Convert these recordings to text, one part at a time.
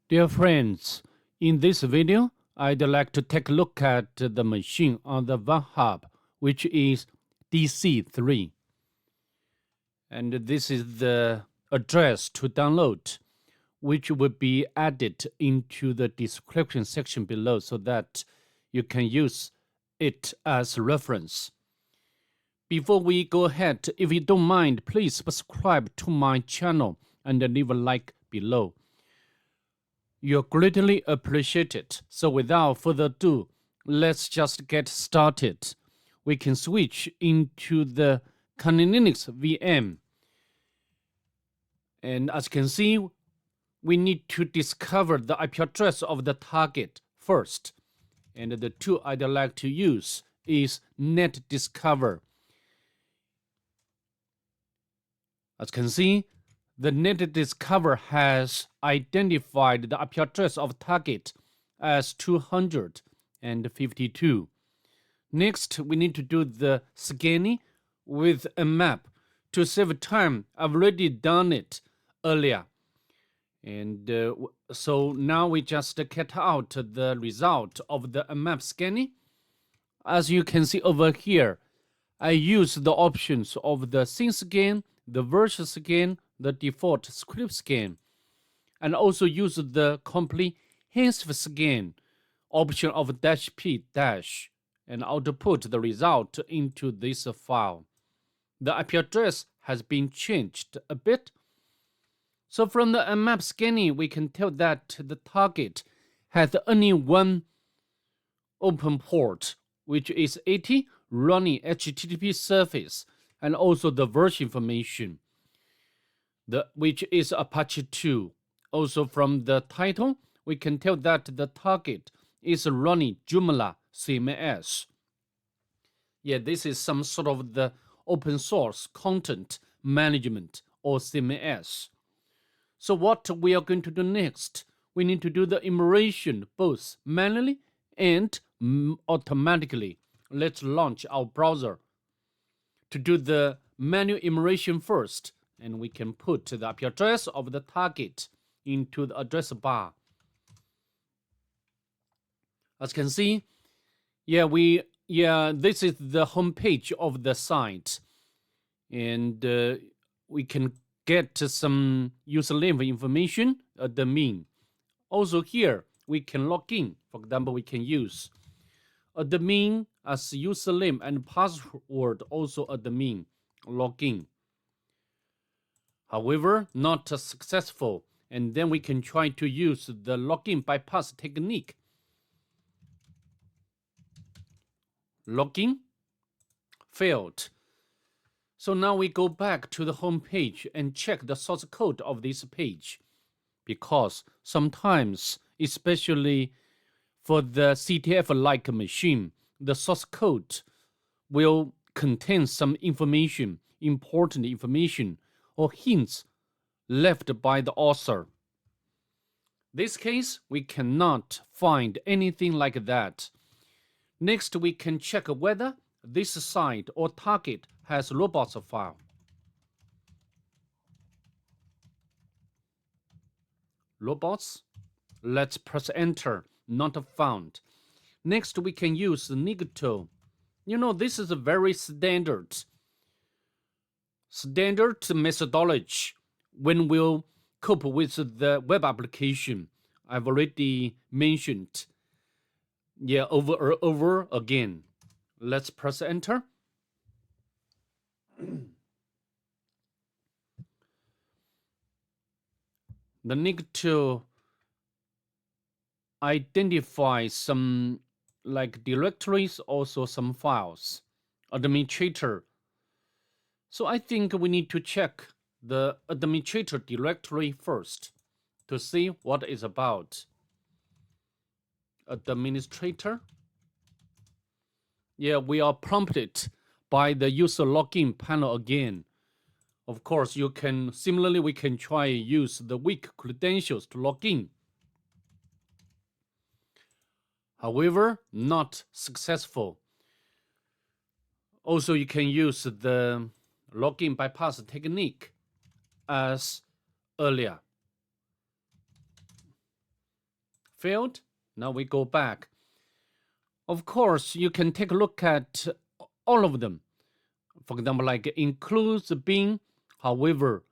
Dear friends, in this video, I'd like to take a look at the machine on the Vulnhub, which is DC3. And this is the address to download, which will be added into the description section below so that you can use it as reference. Before we go ahead, if you don't mind, please subscribe to my channel and leave a like below. You're greatly appreciated. So without further ado, let's just get started. We can switch into the Kali Linux VM. And as you can see, we need to discover the IP address of the target first. And the tool I'd like to use is NetDiscover. As you can see, the NetDiscover has identified the IP address of target as 252. Next, we need to do the scanning with a map. To save time, I've already done it earlier. And so now we just get out the result of the map scanning. As you can see over here, I use the options of the scene scan, the version scan, the default script scan, and also use the comprehensive scan option of -p- and output the result into this file. The IP address has been changed a bit. So from the map scanning, we can tell that the target has only one open port, which is 80 running HTTP service, and also the version information, which is Apache 2. Also from the title, we can tell that the target is running Joomla CMS. Yeah, this is some sort of the open source content management or CMS. So what we are going to do next, we need to do the enumeration both manually and automatically. Let's launch our browser. To do the manual enumeration first, and we can put the IP address of the target into the address bar. As you can see, this is the home page of the site, and we can get some username information at the mean. Also here, we can log in. For example, we can use admin as username and password, also admin login. However, not successful, and then we can try to use the login bypass technique. Login failed. So now we go back to the home page and check the source code of this page, because sometimes, especially for the CTF-like machine, the source code will contain some information, important information, or hints left by the author. In this case, we cannot find anything like that. Next, we can check whether this site or target has robots file. Robots. Let's press enter. Not found. Next, we can use Nigto. This is a very standard methodology when we'll cope with the web application. I've already mentioned over again. Let's press enter. The need to identify some directories, also some files, administrator. So I think we need to check the administrator directory first to see what it's about. Administrator. Yeah, we are prompted by the user login panel again. Of course, we can try use the weak credentials to log in. However, not successful. Also, you can use the login bypass technique as earlier. Failed. Now we go back. Of course, you can take a look at all of them. For example, like includes bin. However,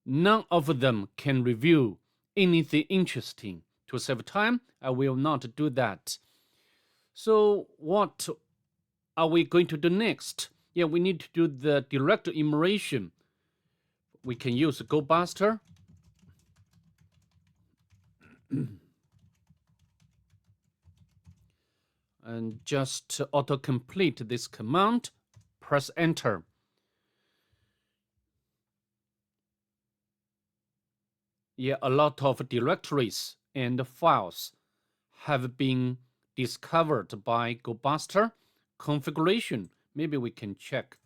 none of them can reveal anything interesting. To save time, I will not do that. So what are we going to do next? Yeah, we need to do the direct enumeration. We can use GoBuster. And just auto-complete this command. Press enter. Yeah, a lot of directories and files have been discovered by GoBuster. Configuration, maybe we can check.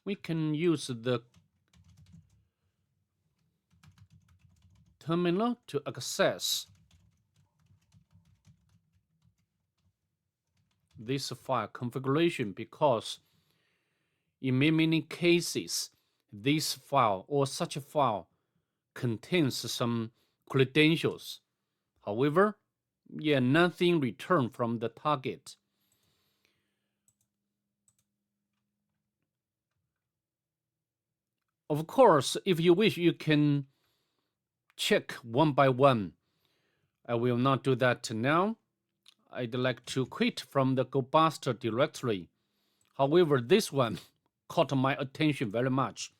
We can use the terminal to access this file configuration, because in many cases this file or such a file contains some credentials. However, yeah, nothing returned from the target. Of course, if you wish, you can check one by one. I will not do that now. I'd like to quit from the GoBuster directory. However, this one caught my attention very much.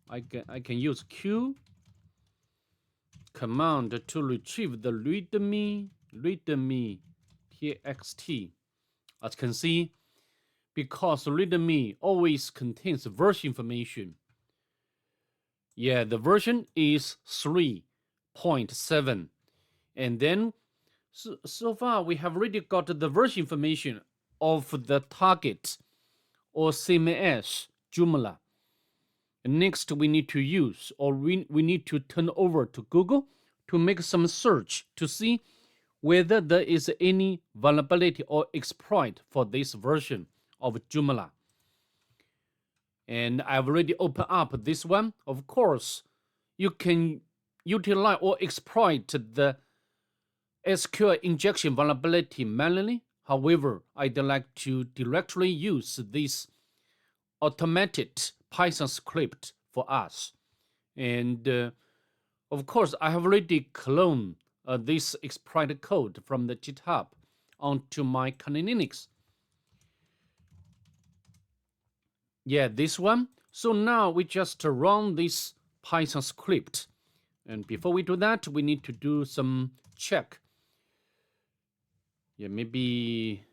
I can use Q command to retrieve the readme txt. As you can see, because readme always contains version information. Yeah, the version is 3.7. And then, so far, we have already got the version information of the target or CMS Joomla. Next, we need to use, or we need to turn over to Google to make some search to see whether there is any vulnerability or exploit for this version of Joomla. And I've already opened up this one. Of course, you can utilize or exploit the SQL injection vulnerability manually. However, I'd like to directly use this automated Python script for us. And of course, I have already cloned this exploit code from the GitHub onto my Kali Linux. Yeah, this one. So now we just run this Python script. And before we do that, we need to do some check. Yeah, maybe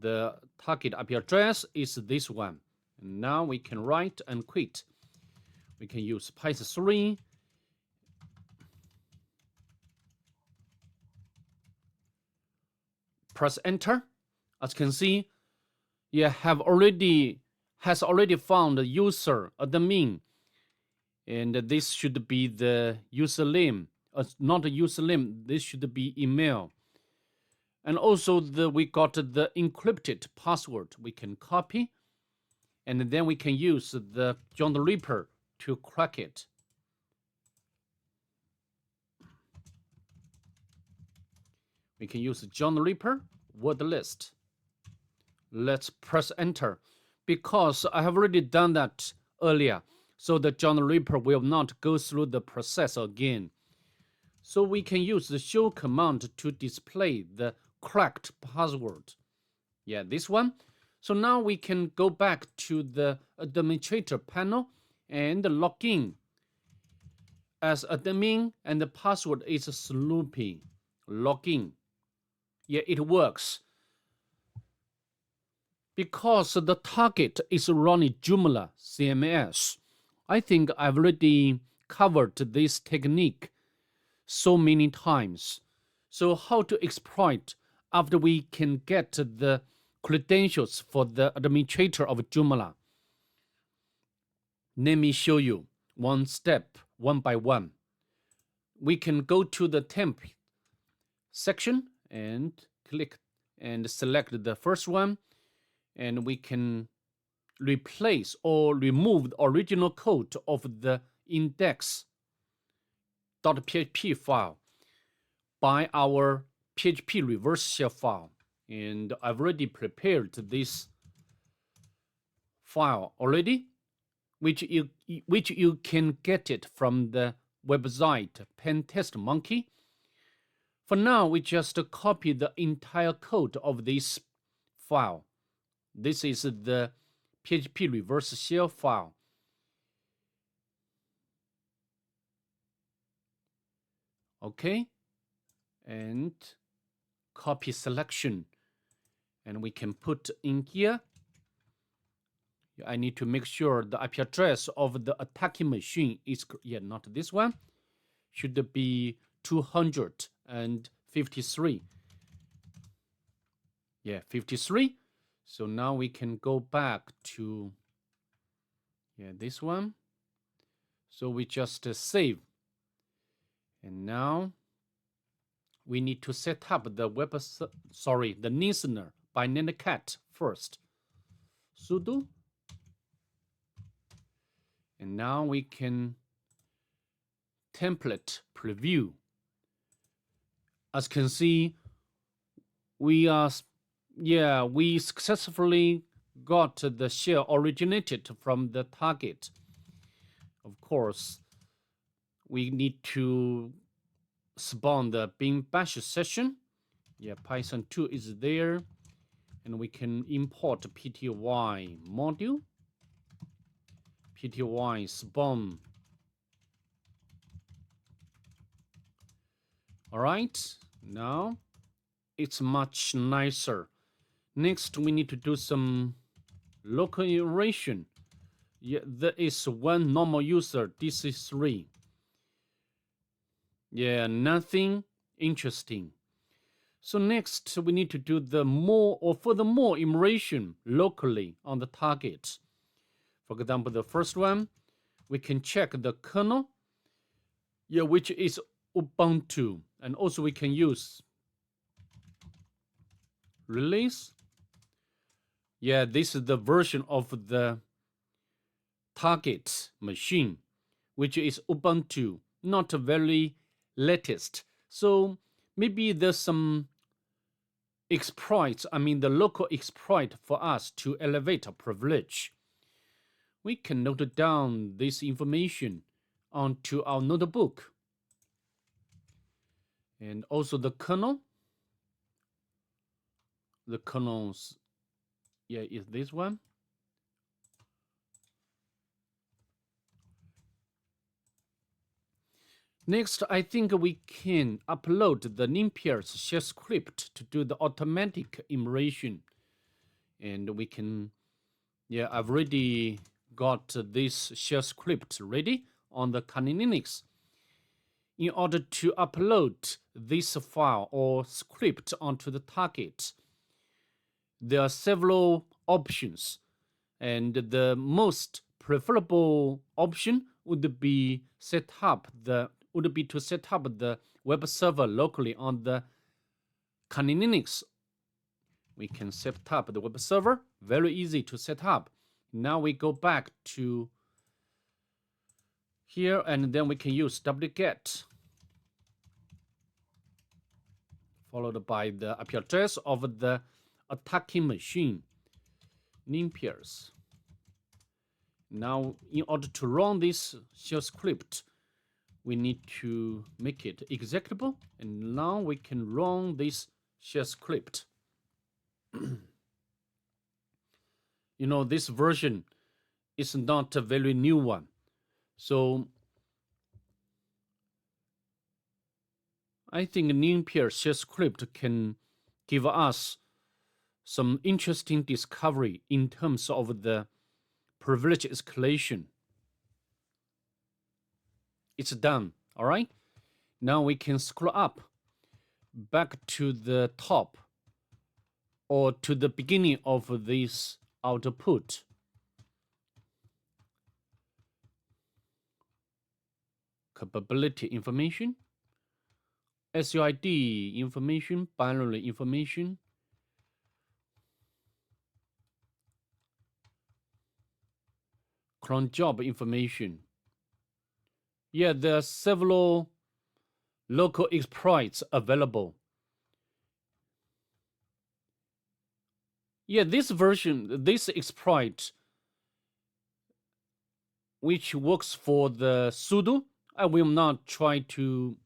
the target IP address is this one. And now we can write and quit. We can use Python 3. Press enter. As you can see, you has already found the user admin, and this should be the username. Not a username. This should be email. And also we got the encrypted password. We can copy, and then we can use the John the Ripper to crack it. We can use John the Ripper word list. Let's press enter, because I have already done that earlier, so the John the Ripper will not go through the process again. So we can use the show command to display the cracked password. Yeah, this one. So now we can go back to the administrator panel and log in as admin, and the password is Sloopy. Login. Yeah, it works. Because the target is running Joomla CMS, I think I've already covered this technique so many times. So how to exploit after we can get the credentials for the administrator of Joomla? Let me show you one step, one by one. We can go to the temp section and click and select the first one, and we can replace or remove the original code of the index.php file. by our PHP reverse shell file. And I've already prepared this file already, which you can get it from the website Pentest Monkey. For now, we just copy the entire code of this file. This is the PHP reverse shell file. Okay, and copy selection, and we can put in here. I need to make sure the IP address of the attacking machine is, not this one, should be 253. 53. So now we can go back to this one. So we just save, and now we need to set up the the listener by netcat first. Sudo. And now we can template preview. As you can see, we successfully got the shell originated from the target. Of course, we need to spawn the bin bash session. Python 2 is there, and we can import pty module, pty spawn. All right, now it's much nicer. Next, we need to do some local enumeration. There is one normal user, DC3. Nothing interesting. So next, we need to do the furthermore enumeration locally on the target. For example, the first one, we can check the kernel, which is Ubuntu, and also we can use release. This is the version of the target machine, which is Ubuntu, not very latest. So maybe there's some exploits, the local exploit for us to elevate a privilege. We can note down this information onto our notebook. And also the kernel. The kernels, is this one. Next, I think we can upload the Nimpiers shell script to do the automatic enumeration. And we can, I've already got this shell script ready on the Kali Linux. In order to upload this file or script onto the target, there are several options, and the most preferable option would be to set up the web server locally on the Kali Linux. We can set up the web server, very easy to set up. Now we go back to here, and then we can use wget followed by the IP address of the attacking machine, Nimpiers. Now, in order to run this shell script, we need to make it executable, and now we can run this shell script. This version is not a very new one, so I think Nimpier shell script can give us some interesting discovery in terms of the privilege escalation. It's done, all right? Now we can scroll up back to the top or to the beginning of this output. Capability information, SUID information, binary information, cron job information. There are several local exploits available. Yeah, this version, this exploit, which works for the sudo, I will not try to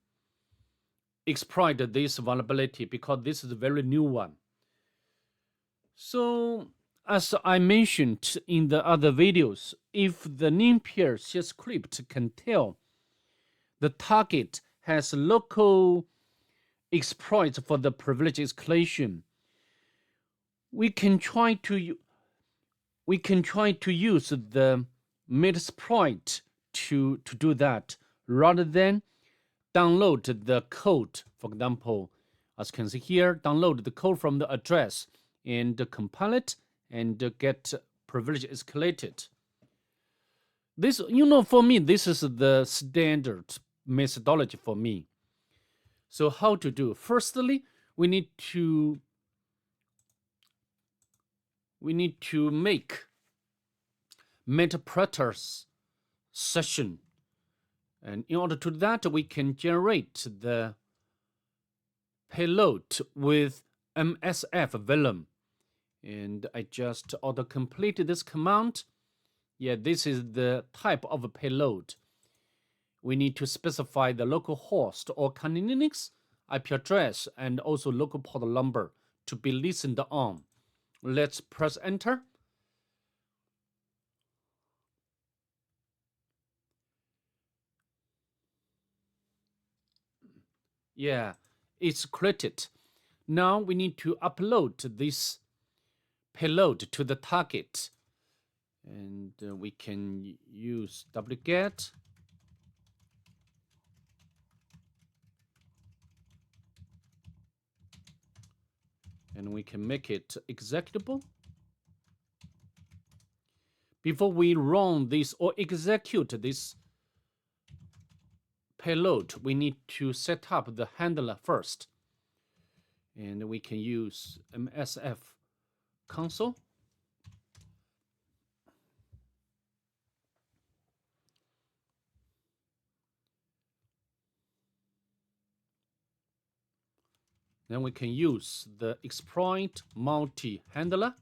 exploit this vulnerability because this is a very new one. So, as I mentioned in the other videos, if the name pair shell script can tell the target has local exploits for the privilege escalation, we can try to use the Metasploit to do that rather than download the code. For example, as you can see here, download the code from the address and compile it and get privilege escalated. This, for me, this is the standard methodology for me. So how to do? Firstly, we need to make Metasploit session, and in order to do that, we can generate the payload with MSF-Vuln. And I just auto-completed this command. Yeah, this is the type of a payload. We need to specify the local host or Kali Linux IP address and also local port number to be listened on. Let's press enter. Yeah, it's created. Now we need to upload this payload to the target. And we can use wget. And we can make it executable. Before we run this or execute this payload, we need to set up the handler first. And we can use MSF console. Then we can use the exploit multi-handler.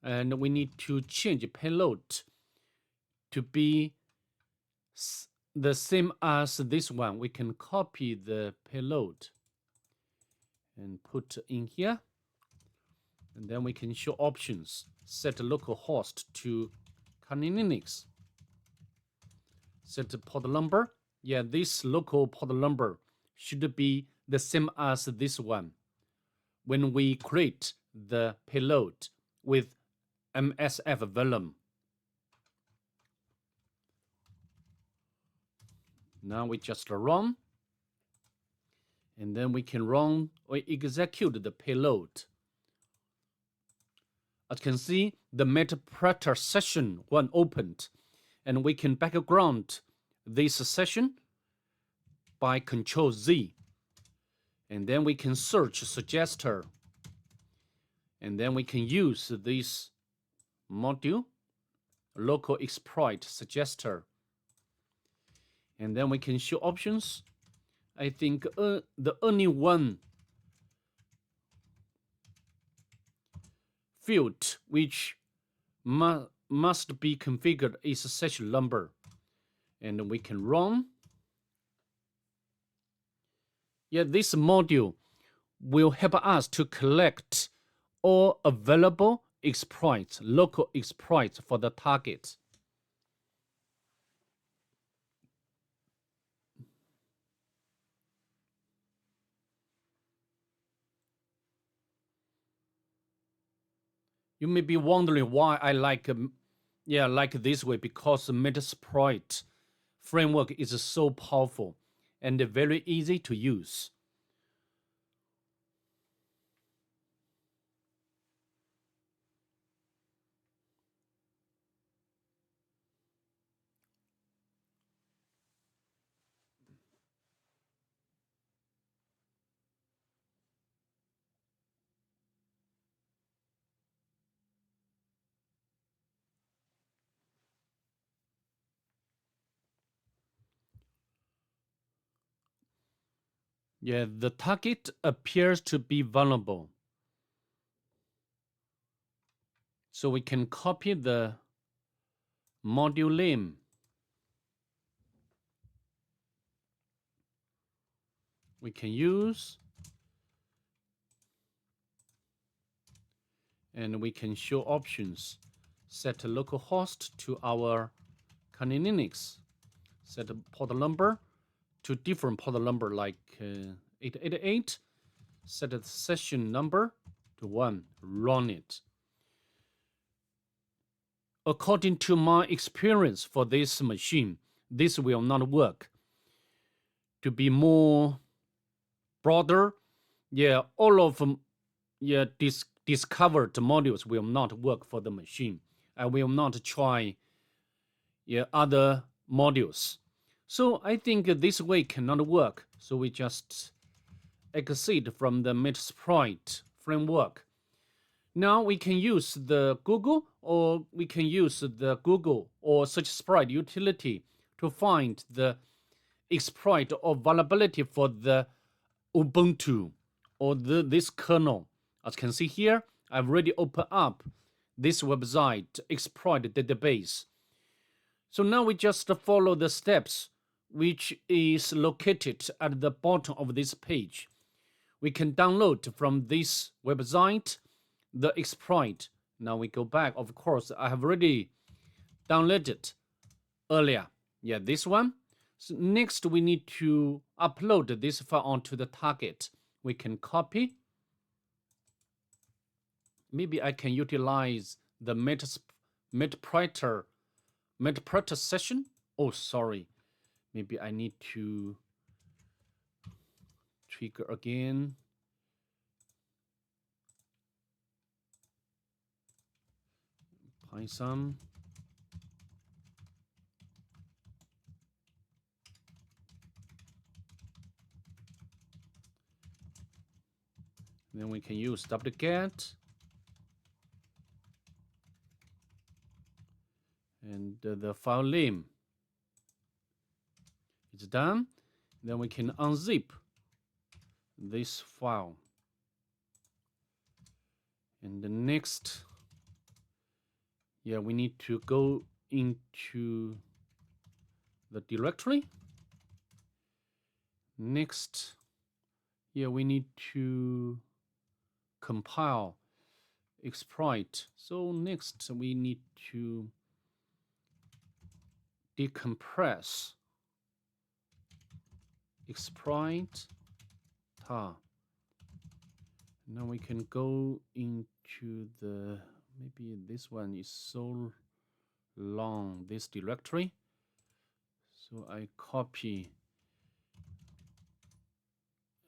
And we need to change payload to be the same as this one. We can copy the payload and put in here. And then we can show options. Set localhost to Kali Linux. Set port number. Yeah, this local port number should be the same as this one when we create the payload with MSF-Vuln. Now we just run. And then we can run or execute the payload. As you can see, the Metasploit session one opened, and we can background this session by Control Z. And then we can search suggester. And then we can use this module, local exploit suggester. And then we can show options. I think the only one field which must be configured is session number. And we can run. Yeah, this module will help us to collect all available exploits, local exploits for the target. You may be wondering why I like this way, because the Metasploit framework is so powerful and very easy to use. Yeah, the target appears to be vulnerable. So we can copy the module name. We can use, and we can show options. Set a localhost to our Kali Linux. Set a port number to different port number like 888. Set a session number to 1. Run it. According to my experience for this machine, this will not work. To be more broader, yeah, all of them, yeah, discovered modules will not work for the machine. I will not try, yeah, other modules. So I think this way cannot work. So we just exit from the Metasploit framework. Now we can use the Google, or we can use the Google or Search-Sprite utility to find the exploit or vulnerability for the Ubuntu or this kernel. As you can see here, I've already opened up this website exploit database. So now we just follow the steps which is located at the bottom of this page. We can download from this website the exploit. Now we go back. Of course, I have already downloaded earlier. Yeah, this one. So next, we need to upload this file onto the target. We can copy. Maybe I can utilize the Metasploit session. Oh, sorry. Maybe I need to trigger again. Python. Then we can use wget. And the file name is done. Then we can unzip this file. And the next, yeah, we need to go into the directory. Next, yeah, we need to compile exploit. So next, we need to decompress exploit tar. Now we can go into the, maybe this one is so long, this directory. So I copy,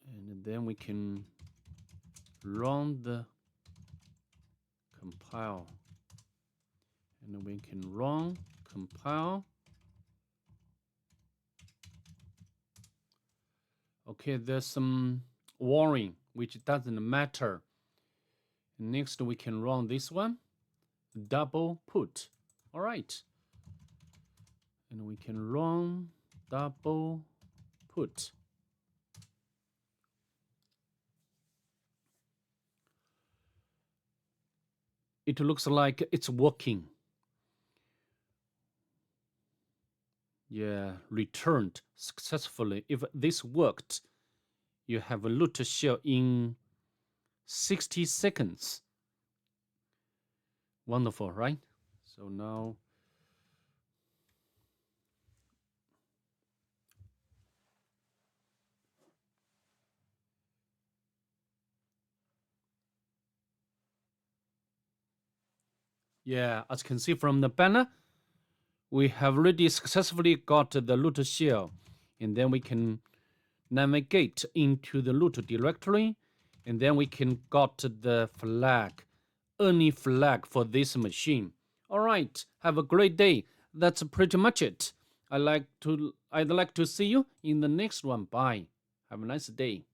and then we can run the compile, and we can run compile. Okay, there's some warning which doesn't matter. Next, we can run this one, double put. All right, and we can run double put. It looks like it's working. Yeah, returned successfully. If this worked, you have a root shell in 60 seconds. Wonderful, right? So now, yeah, as you can see from the banner, we have already successfully got the root shell, and then we can navigate into the root directory, and then we can got the flag, any flag for this machine. All right, have a great day. That's pretty much it. I'd like to see you in the next one. Bye. Have a nice day.